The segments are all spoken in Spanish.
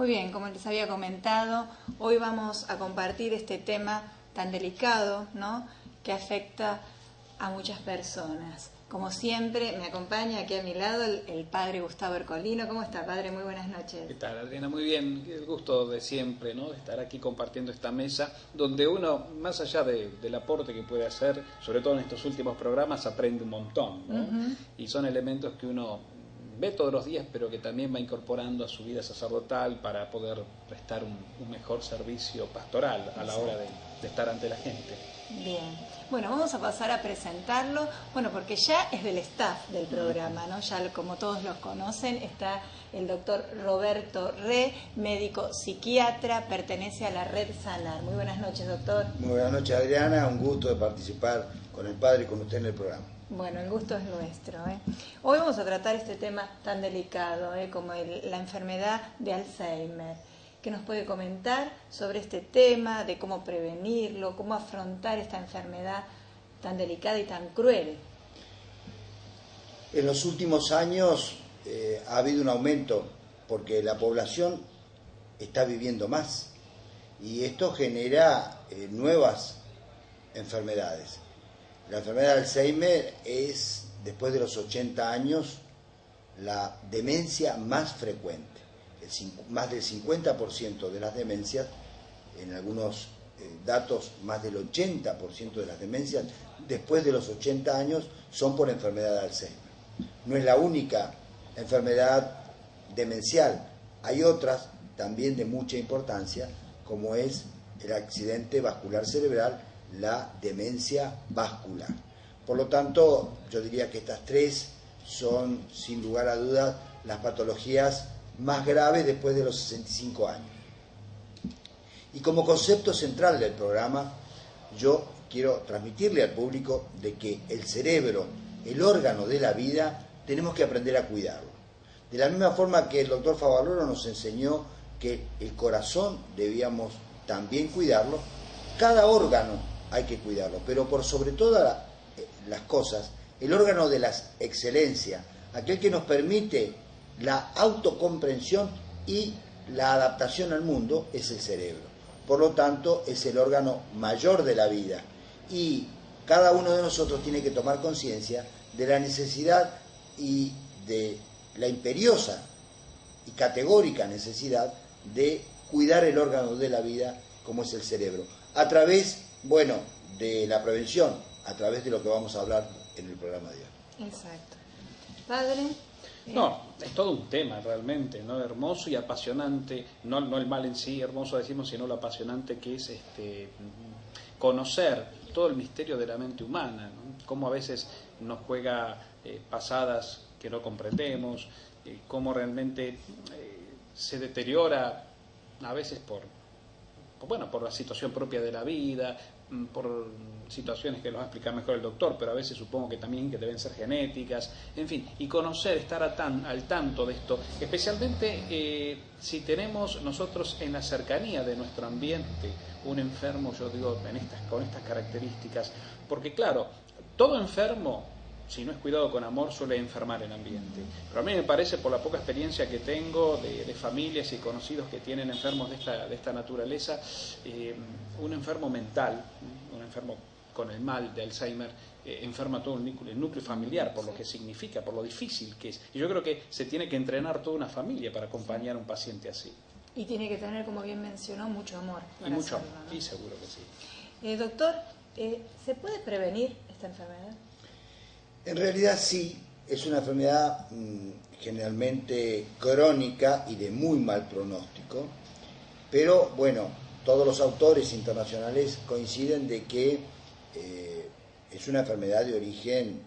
Muy bien, como les había comentado, hoy vamos a compartir este tema tan delicado, ¿no?, que afecta a muchas personas. Como siempre, me acompaña aquí a mi lado el padre Gustavo Ercolino. ¿Cómo está, padre? Muy buenas noches. ¿Qué tal, Adriana? Muy bien, el gusto de siempre, ¿no?, de estar aquí compartiendo esta mesa, donde uno, más allá del aporte que puede hacer, sobre todo en estos últimos programas, aprende un montón, ¿no? Y son elementos que uno ve todos los días, pero que también va incorporando a su vida sacerdotal para poder prestar un mejor servicio pastoral a la hora de estar ante la gente. Bien, bueno, vamos a pasar a presentarlo, bueno, porque ya es del staff del programa, ¿no? Ya como todos los conocen, está el doctor Roberto Re, médico psiquiatra, pertenece a la Red Sanar. Muy buenas noches, doctor. Muy buenas noches, Adriana, un gusto de participar con el padre y con usted en el programa. Bueno, el gusto es nuestro, ¿eh? Hoy vamos a tratar este tema tan delicado, como la enfermedad de Alzheimer. ¿Qué nos puede comentar sobre este tema, de cómo prevenirlo, cómo afrontar esta enfermedad tan delicada y tan cruel? En los últimos años ha habido un aumento porque la población está viviendo más y esto genera nuevas enfermedades. La enfermedad de Alzheimer es, después de los 80 años, la demencia más frecuente. Más del 50% de las demencias, en algunos datos más del 80% de las demencias después de los 80 años son por enfermedad de Alzheimer. No es la única enfermedad demencial, hay otras también de mucha importancia, como es el accidente vascular cerebral, la demencia vascular. Por lo tanto, yo diría que estas tres son, sin lugar a dudas, las patologías más graves después de los 65 años. Y como concepto central del programa, yo quiero transmitirle al público de que el cerebro, el órgano de la vida, tenemos que aprender a cuidarlo. De la misma forma que el doctor Favaloro nos enseñó que el corazón debíamos también cuidarlo, cada órgano hay que cuidarlo, pero por sobre todas las cosas, el órgano de la excelencia, aquel que nos permite la autocomprensión y la adaptación al mundo, es el cerebro. Por lo tanto, es el órgano mayor de la vida y cada uno de nosotros tiene que tomar conciencia de la necesidad y de la imperiosa y categórica necesidad de cuidar el órgano de la vida como es el cerebro, a través, bueno, de la prevención, a través de lo que vamos a hablar en el programa de hoy. Exacto. Padre. No, es todo un tema realmente, ¿no? Hermoso y apasionante, no el mal en sí, hermoso decimos, sino lo apasionante que es conocer todo el misterio de la mente humana, ¿no? Cómo a veces nos juega pasadas que no comprendemos, cómo realmente se deteriora a veces por la situación propia de la vida, por situaciones que los va a explicar mejor el doctor, pero a veces supongo que también que deben ser genéticas, en fin, y conocer, estar al tanto de esto, especialmente si tenemos nosotros en la cercanía de nuestro ambiente un enfermo, yo digo, con estas características, porque claro, todo enfermo, si no es cuidado con amor, suele enfermar el ambiente. Pero a mí me parece, por la poca experiencia que tengo de familias y conocidos que tienen enfermos de esta naturaleza, un enfermo mental, un enfermo con el mal de Alzheimer, enferma todo el núcleo familiar, por lo que significa, por lo difícil que es. Y yo creo que se tiene que entrenar toda una familia para acompañar a un paciente así. Y tiene que tener, como bien mencionó, mucho amor. Y mucho amor, hacerlo, ¿no? y seguro que sí. Doctor, ¿se puede prevenir esta enfermedad? En realidad sí, es una enfermedad generalmente crónica y de muy mal pronóstico, pero bueno, todos los autores internacionales coinciden de que es una enfermedad de origen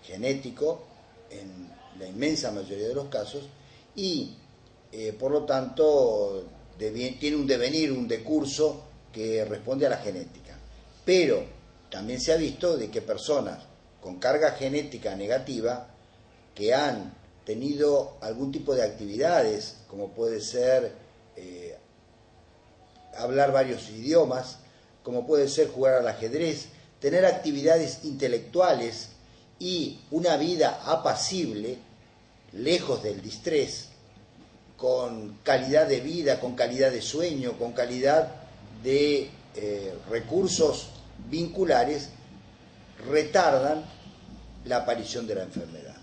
genético en la inmensa mayoría de los casos y por lo tanto tiene un devenir, un decurso que responde a la genética. Pero también se ha visto de que personas con carga genética negativa que han tenido algún tipo de actividades, como puede ser hablar varios idiomas, como puede ser jugar al ajedrez, tener actividades intelectuales y una vida apacible, lejos del distrés, con calidad de vida, con calidad de sueño, con calidad de recursos vinculares, retardan la aparición de la enfermedad.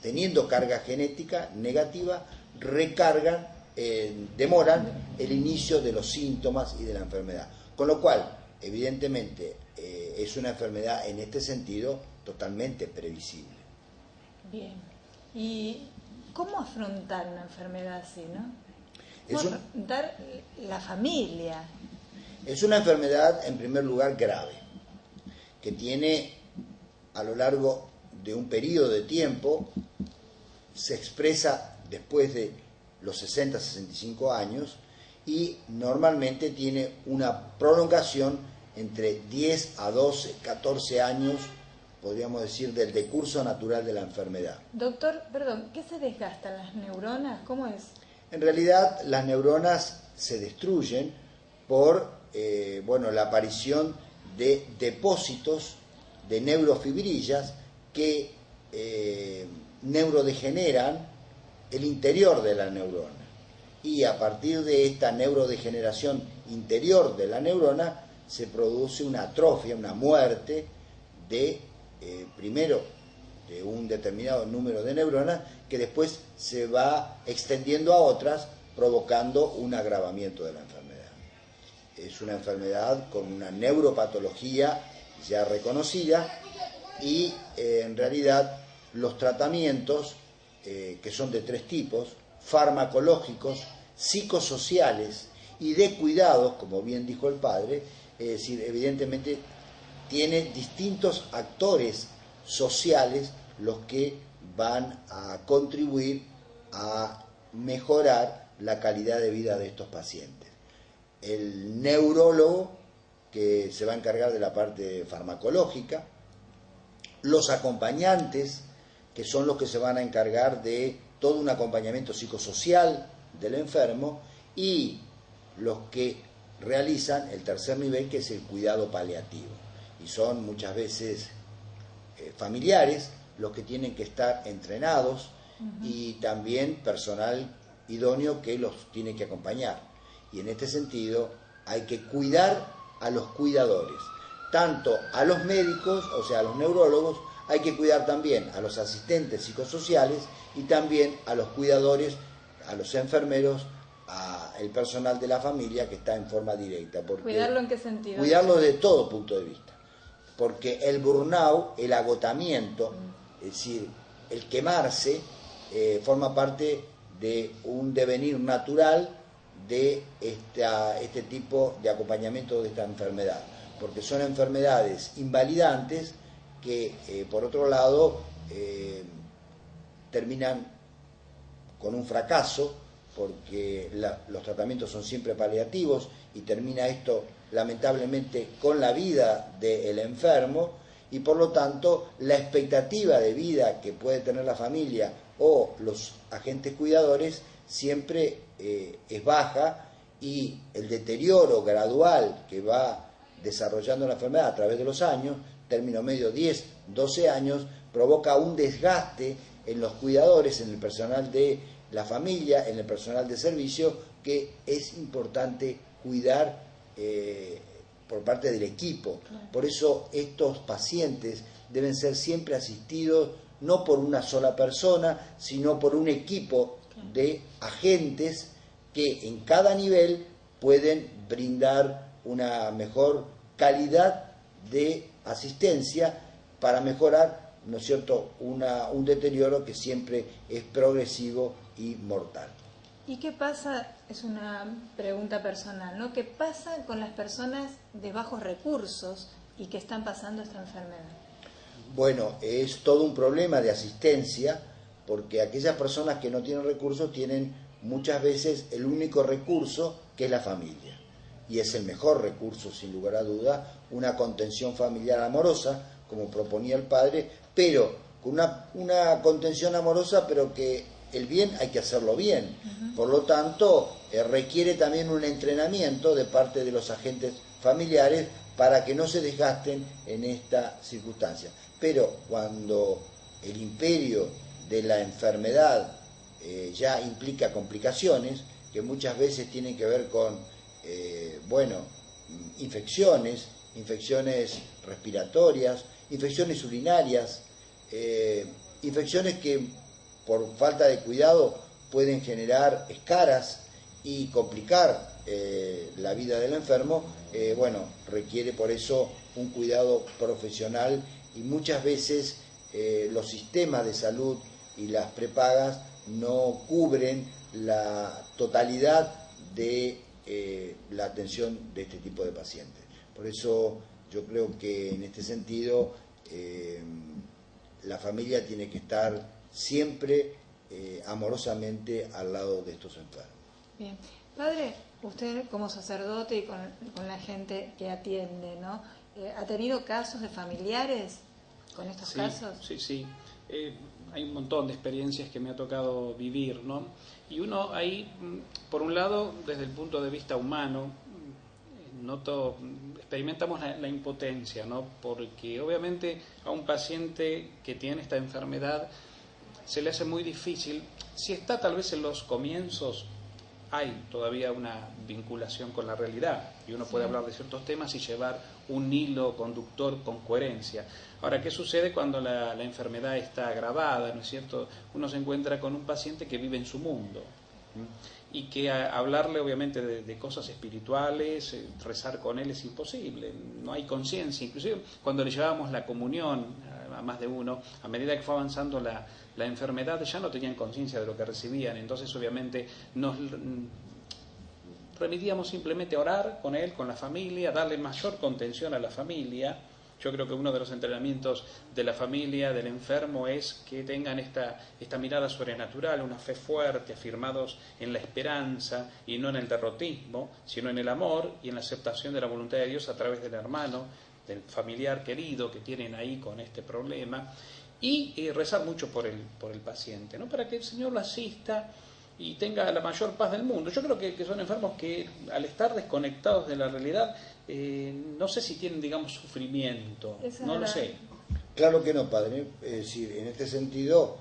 Teniendo carga genética negativa, demoran el inicio de los síntomas y de la enfermedad. Con lo cual, evidentemente, es una enfermedad en este sentido totalmente previsible. Bien. ¿Y cómo afrontar una enfermedad así, no? ¿Cómo afrontar la familia? Es una enfermedad, en primer lugar, grave, que tiene a lo largo de un periodo de tiempo, se expresa después de los 60-65 años y normalmente tiene una prolongación entre 10 a 12, 14 años, podríamos decir, del decurso natural de la enfermedad. Doctor, perdón, ¿qué se desgastan las neuronas? ¿Cómo es? En realidad, las neuronas se destruyen por la aparición de depósitos de neurofibrillas que neurodegeneran el interior de la neurona. Y a partir de esta neurodegeneración interior de la neurona se produce una atrofia, una muerte de, primero, de un determinado número de neuronas que después se va extendiendo a otras, provocando un agravamiento de la enfermedad. Es una enfermedad con una neuropatología ya reconocida y en realidad los tratamientos, que son de tres tipos: farmacológicos, psicosociales y de cuidados, como bien dijo el padre, es decir, evidentemente tiene distintos actores sociales los que van a contribuir a mejorar la calidad de vida de estos pacientes. El neurólogo, que se va a encargar de la parte farmacológica, los acompañantes, que son los que se van a encargar de todo un acompañamiento psicosocial del enfermo, y los que realizan el tercer nivel, que es el cuidado paliativo. Y son muchas veces familiares los que tienen que estar entrenados y también personal idóneo que los tiene que acompañar. Y en este sentido hay que cuidar a los cuidadores, tanto a los médicos, o sea, a los neurólogos, hay que cuidar también a los asistentes psicosociales y también a los cuidadores, a los enfermeros, al personal de la familia que está en forma directa. ¿Cuidarlo en qué sentido? Cuidarlo de todo punto de vista. Porque el burnout, el agotamiento, es decir, el quemarse, forma parte de un devenir natural de este tipo de acompañamiento de esta enfermedad. Porque son enfermedades invalidantes que, por otro lado, terminan con un fracaso, porque los tratamientos son siempre paliativos y termina esto lamentablemente con la vida del enfermo, y por lo tanto la expectativa de vida que puede tener la familia o los agentes cuidadores siempre es baja, y el deterioro gradual que va desarrollando la enfermedad a través de los años, término medio 10, 12 años, provoca un desgaste en los cuidadores, en el personal de la familia, en el personal de servicio, que es importante cuidar por parte del equipo. Por eso estos pacientes deben ser siempre asistidos no por una sola persona, sino por un equipo de agentes que en cada nivel pueden brindar una mejor calidad de asistencia para mejorar, ¿no es cierto?, un deterioro que siempre es progresivo y mortal. ¿Y qué pasa? Es una pregunta personal, ¿no? ¿Qué pasa con las personas de bajos recursos y que están pasando esta enfermedad? Bueno, es todo un problema de asistencia, porque aquellas personas que no tienen recursos tienen muchas veces el único recurso, que es la familia. Y es el mejor recurso, sin lugar a duda, una contención familiar amorosa, como proponía el padre, pero con una contención amorosa, pero que el bien hay que hacerlo bien. Por lo tanto, requiere también un entrenamiento de parte de los agentes familiares para que no se desgasten en esta circunstancia. Pero cuando el imperio de la enfermedad ya implica complicaciones que muchas veces tienen que ver con, infecciones respiratorias, infecciones urinarias, infecciones que por falta de cuidado pueden generar escaras y complicar la vida del enfermo. Requiere por eso un cuidado profesional, y muchas veces los sistemas de salud y las prepagas no cubren la totalidad de la atención de este tipo de pacientes. Por eso yo creo que en este sentido la familia tiene que estar siempre amorosamente al lado de estos enfermos. Bien. Padre, usted como sacerdote y con la gente que atiende, ¿no? ¿Ha tenido casos de familiares con estos casos? Sí. Hay un montón de experiencias que me ha tocado vivir, ¿no? Y uno ahí, por un lado, desde el punto de vista humano, experimentamos la impotencia, ¿no? Porque obviamente a un paciente que tiene esta enfermedad se le hace muy difícil. Si está tal vez en los comienzos, hay todavía una vinculación con la realidad y uno puede hablar de ciertos temas y llevar un hilo conductor con coherencia. Ahora, ¿qué sucede cuando la enfermedad está agravada, ¿no es cierto? Uno se encuentra con un paciente que vive en su mundo y que hablarle obviamente de cosas espirituales, rezar con él es imposible, no hay conciencia. Inclusive cuando le llevábamos la comunión a más de uno, a medida que fue avanzando la enfermedad, ya no tenían conciencia de lo que recibían, entonces obviamente nos remitíamos simplemente a orar con él, con la familia, darle mayor contención a la familia. Yo creo que uno de los entrenamientos de la familia, del enfermo, es que tengan esta mirada sobrenatural, una fe fuerte, afirmados en la esperanza y no en el derrotismo, sino en el amor y en la aceptación de la voluntad de Dios a través del hermano, del familiar querido que tienen ahí con este problema, y rezar mucho por el paciente, ¿no? Para que el Señor lo asista y tenga la mayor paz del mundo. Yo creo que son enfermos que, al estar desconectados de la realidad, no sé si tienen, digamos, sufrimiento, no lo sé. Claro que no, padre. Es decir, en este sentido,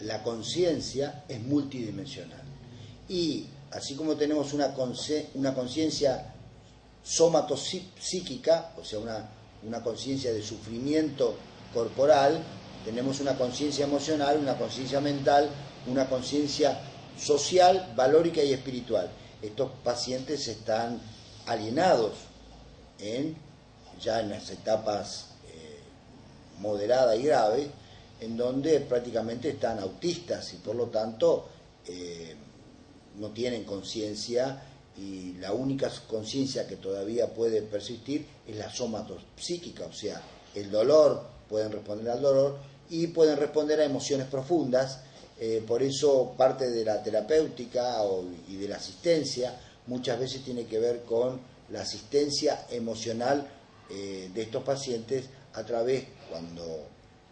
la conciencia es multidimensional. Y así como tenemos una conciencia somatopsíquica, o sea, una conciencia de sufrimiento corporal, tenemos una conciencia emocional, una conciencia mental, una conciencia social, valórica y espiritual. Estos pacientes están alienados ya en las etapas moderada y grave, en donde prácticamente están autistas y por lo tanto no tienen conciencia, y la única conciencia que todavía puede persistir es la somatopsíquica, o sea, el dolor, pueden responder al dolor y pueden responder a emociones profundas. Por eso parte de la terapéutica y de la asistencia muchas veces tiene que ver con la asistencia emocional de estos pacientes a través, cuando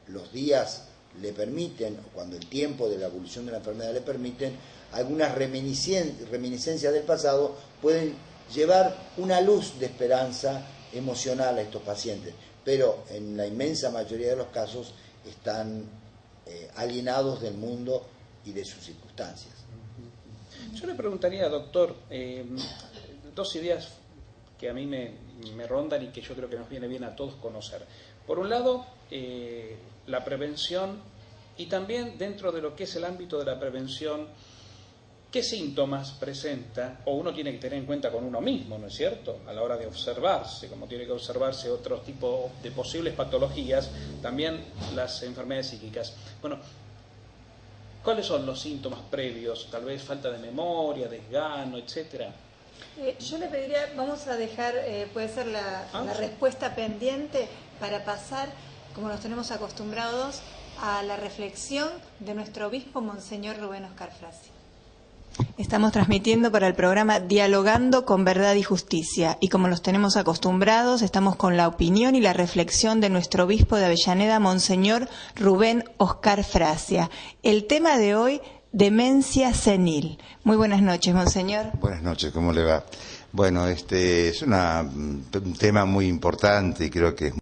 los días le permiten, o cuando el tiempo de la evolución de la enfermedad le permiten, algunas reminiscencias del pasado pueden llevar una luz de esperanza emocional a estos pacientes, pero en la inmensa mayoría de los casos están alienados del mundo y de sus circunstancias. Yo le preguntaría, doctor, dos ideas que a mí me rondan y que yo creo que nos viene bien a todos conocer. Por un lado, la prevención, y también dentro de lo que es el ámbito de la prevención, ¿qué síntomas presenta o uno tiene que tener en cuenta con uno mismo, ¿no es cierto?, a la hora de observarse, como tiene que observarse otro tipo de posibles patologías, también las enfermedades psíquicas. Bueno, ¿cuáles son los síntomas previos? Tal vez falta de memoria, desgano, etcétera. Yo le pediría, vamos a dejar, puede ser la respuesta pendiente para pasar, como nos tenemos acostumbrados, a la reflexión de nuestro obispo, Monseñor Rubén Oscar Frassi. Estamos transmitiendo para el programa Dialogando con Verdad y Justicia, y como los tenemos acostumbrados, estamos con la opinión y la reflexión de nuestro obispo de Avellaneda, Monseñor Rubén Oscar Frassi. El tema de hoy, demencia senil. Muy buenas noches, Monseñor. Buenas noches, ¿cómo le va? Bueno, es un tema muy importante y creo que es